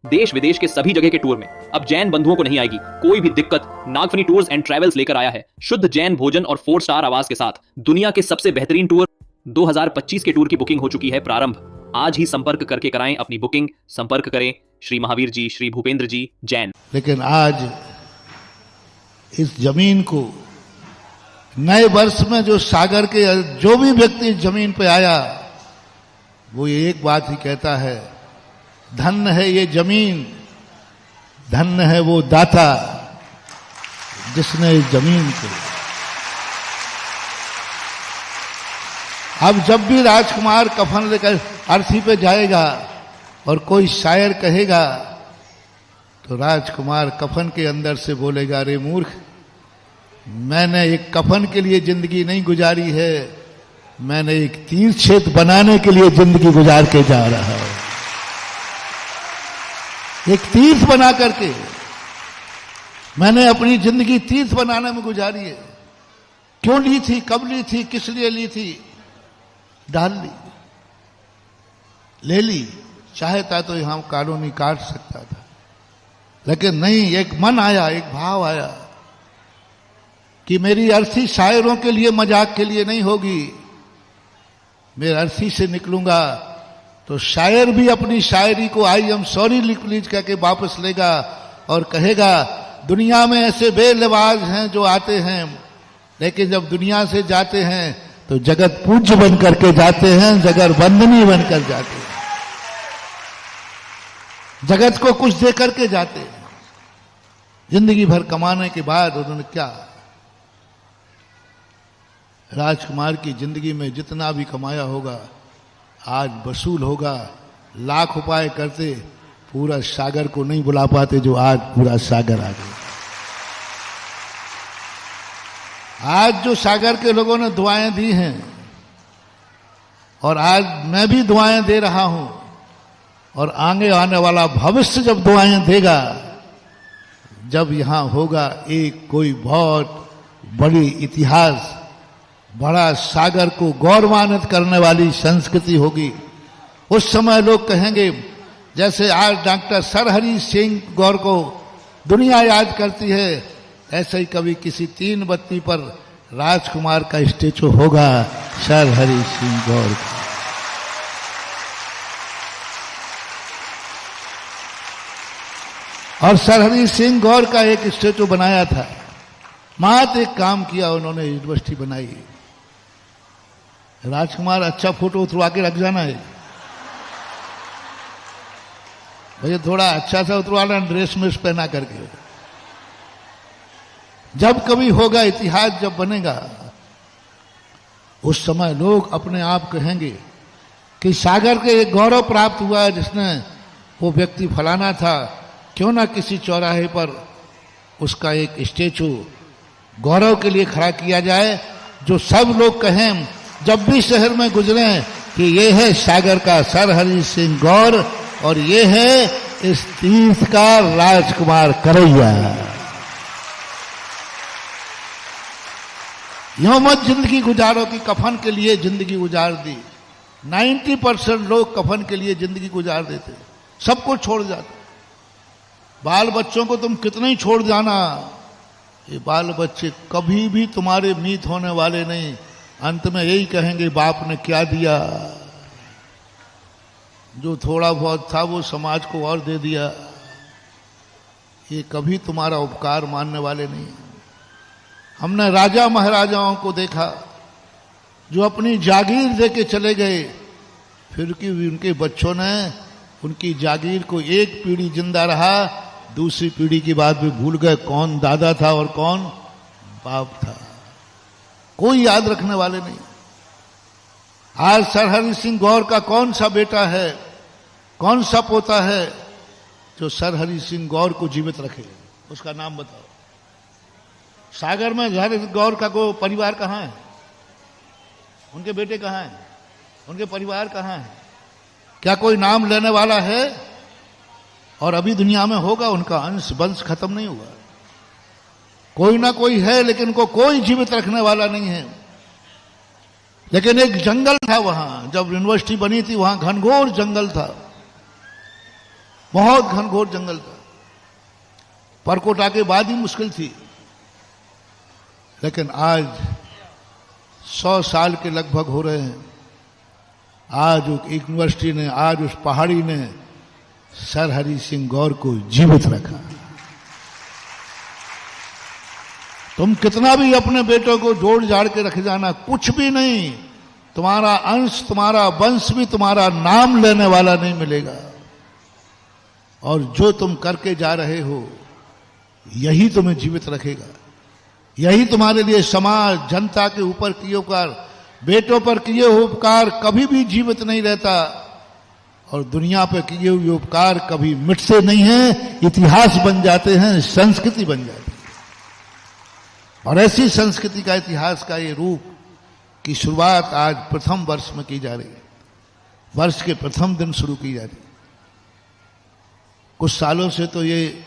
देश विदेश के सभी जगह के टूर में अब जैन बंधुओं को नहीं आएगी कोई भी दिक्कत। नागफनी टूर्स एंड ट्रैवल्स लेकर आया है शुद्ध जैन भोजन और 4 स्टार आवास के साथ दुनिया के सबसे बेहतरीन टूर। 2025 के टूर की बुकिंग हो चुकी है प्रारंभ। आज ही संपर्क करके कराएं अपनी बुकिंग। संपर्क करें श्री महावीर जी, श्री भूपेंद्र जी, जैन। लेकिन आज इस जमीन को नए वर्ष में जो सागर के जो भी व्यक्ति इस जमीन पे आया वो ये एक बात ही कहता है, धन्य है ये जमीन, धन्य है वो दाता जिसने इस जमीन को। अब जब भी राजकुमार कफन लेकर अर्थी पे जाएगा और कोई शायर कहेगा तो राजकुमार कफन के अंदर से बोलेगा, अरे मूर्ख, मैंने एक कफन के लिए जिंदगी नहीं गुजारी है, मैंने एक तीर्थ क्षेत्र बनाने के लिए जिंदगी गुजार के जा रहा हूं। एक तीर्थ बना करके मैंने अपनी जिंदगी तीर्थ बनाने में गुजारी है। क्यों ली थी, कब ली थी, किस लिए ली थी, डाल ली, ले ली। चाहता तो यहां कॉलोनी काट सकता था, लेकिन नहीं, एक मन आया, एक भाव आया कि मेरी अर्थी शायरों के लिए, मजाक के लिए नहीं होगी। मैं अर्थी से निकलूंगा तो शायर भी अपनी शायरी को आई एम सॉरी लिख लीज करके वापस लेगा और कहेगा, दुनिया में ऐसे बेलिवाज हैं जो आते हैं, लेकिन जब दुनिया से जाते हैं तो जगत पूज्य बन करके जाते हैं, जगत वंदनीय बनकर जाते हैं, जगत को कुछ दे करके जाते हैं। जिंदगी भर कमाने के बाद उन्होंने क्या, राजकुमार की जिंदगी में जितना भी कमाया होगा आज वसूल होगा। लाख उपाय करते पूरा सागर को नहीं बुला पाते जो आज पूरा सागर आ गया। आज जो सागर के लोगों ने दुआएं दी हैं और आज मैं भी दुआएं दे रहा हूं और आगे आने वाला भविष्य जब दुआएं देगा, जब यहां होगा एक कोई बहुत बड़ी इतिहास, बड़ा सागर को गौरवान्वित करने वाली संस्कृति होगी, उस समय लोग कहेंगे, जैसे आज डॉक्टर सरहरी सिंह गौर को दुनिया याद करती है, ऐसे ही कभी किसी तीन बत्ती पर राजकुमार का स्टेचू होगा सरहरी सिंह गौर का। और सरहरी सिंह गौर का एक स्टेचू बनाया था। मात्र एक काम किया उन्होंने, यूनिवर्सिटी बनाई। राजकुमार अच्छा फोटो उतरवा के रख जाना है भैया, थोड़ा अच्छा सा उतरवाना, ड्रेस में पहना करके। जब कभी होगा, इतिहास जब बनेगा, उस समय लोग अपने आप कहेंगे कि सागर के एक गौरव प्राप्त हुआ है, जिसने वो व्यक्ति फलाना था, क्यों ना किसी चौराहे पर उसका एक स्टेचू गौरव के लिए खड़ा किया जाए, जो सब लोग कहें जब भी शहर में गुजरे कि ये है सागर का सरहरी सिंह गौर और ये है इस तीर्थ का राजकुमार करैया। यूं मत जिंदगी गुजारो कि कफन के लिए जिंदगी गुजार दी। 90% लोग कफन के लिए जिंदगी गुजार देते, सब कुछ छोड़ जाते। बाल बच्चों को तुम कितने ही छोड़ जाना, ये बाल बच्चे कभी भी तुम्हारे मीत होने वाले नहीं। अंत में यही कहेंगे, बाप ने क्या दिया, जो थोड़ा बहुत था वो समाज को और दे दिया। ये कभी तुम्हारा उपकार मानने वाले नहीं। हमने राजा महाराजाओं को देखा जो अपनी जागीर दे के चले गए, फिर कि उनके बच्चों ने उनकी जागीर को एक पीढ़ी जिंदा रहा, दूसरी पीढ़ी की बात भी भूल गए कौन दादा था और कौन बाप था। कोई याद रखने वाले नहीं। आज सरहरी सिंह गौर का कौन सा बेटा है, कौन सा पोता है जो सरहरी सिंह गौर को जीवित रखे, उसका नाम बताओ। सागर में सरहरी गौर का कोई परिवार कहां है, उनके बेटे कहां हैं, उनके परिवार कहां है, क्या कोई नाम लेने वाला है? और अभी दुनिया में होगा, उनका अंश वंश खत्म नहीं हुआ। कोई ना कोई है, लेकिन को कोई जीवित रखने वाला नहीं है। लेकिन एक जंगल था वहां, जब यूनिवर्सिटी बनी थी वहां घनघोर जंगल था। बहुत घनघोर जंगल था। परकोटा के बाद ही मुश्किल थी, लेकिन आज 100 साल के लगभग हो रहे हैं। आज उस यूनिवर्सिटी ने, आज उस पहाड़ी ने सर हरि सिंह गौर को जीवित रखा। तुम कितना भी अपने बेटों को जोड़ जाड़ के रख जाना, कुछ भी नहीं, तुम्हारा अंश, तुम्हारा वंश भी तुम्हारा नाम लेने वाला नहीं मिलेगा। और जो तुम करके जा रहे हो यही तुम्हें जीवित रखेगा। यही तुम्हारे लिए समाज, जनता के ऊपर किए उपकार, बेटों पर किए हुए उपकार कभी भी जीवित नहीं रहता, और दुनिया पर किए हुए उपकार कभी मिटते नहीं हैं, इतिहास बन जाते हैं, संस्कृति बन जाती है। और ऐसी संस्कृति का, इतिहास का ये रूप की शुरुआत आज प्रथम वर्ष में की जा रही है। वर्ष के प्रथम दिन शुरू की जा रही है। कुछ सालों से तो ये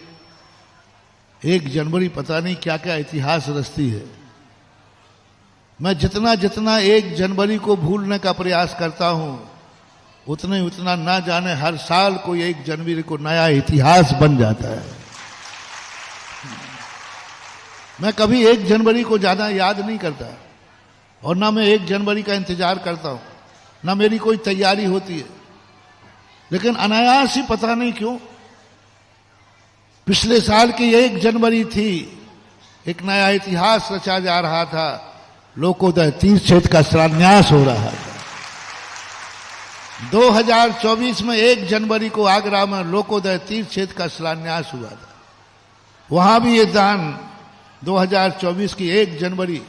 1 जनवरी पता नहीं क्या क्या इतिहास रचती है। मैं जितना जितना 1 जनवरी को भूलने का प्रयास करता हूं, उतना ना जाने हर साल कोई 1 जनवरी को नया इतिहास बन जाता है। मैं कभी 1 जनवरी को ज्यादा याद नहीं करता, और ना मैं 1 जनवरी का इंतजार करता हूं, ना मेरी कोई तैयारी होती है। लेकिन अनायास ही पता नहीं क्यों पिछले साल की 1 जनवरी थी, एक नया इतिहास रचा जा रहा था। लोकोदय तीर्थ क्षेत्र का शिलान्यास हो रहा था। 2024 में 1 जनवरी को आगरा में लोकोदय तीर्थ क्षेत्र का शिलान्यास हुआ था। वहां भी ये दान 2024 की 1 जनवरी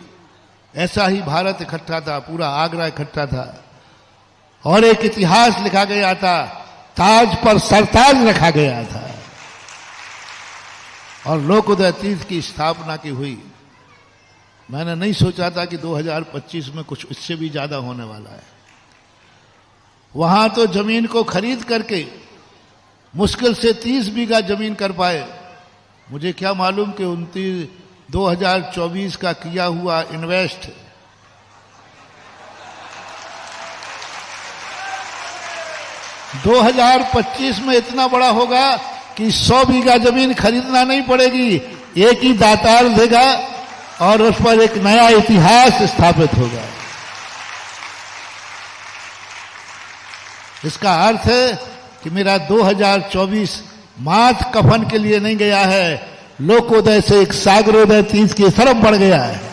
ऐसा ही भारत इकट्ठा था, पूरा आगरा इकट्ठा था, और एक इतिहास लिखा गया था, ताज पर सरताज रखा गया था, और लोकोदय तीर्थ की स्थापना की हुई। मैंने नहीं सोचा था कि 2025 में कुछ इससे भी ज्यादा होने वाला है। वहां तो जमीन को खरीद करके मुश्किल से 30 बीघा जमीन कर पाए। मुझे क्या मालूम कि 2024 का किया हुआ इन्वेस्ट 2025 में इतना बड़ा होगा कि 100 बीघा जमीन खरीदना नहीं पड़ेगी, एक ही दातार देगा और उस पर एक नया इतिहास स्थापित होगा। इसका अर्थ है कि मेरा 2024 माथ कफन के लिए नहीं गया है, लोकोदय से एक सागरोदय तीर्थ की तरफ बढ़ गया है।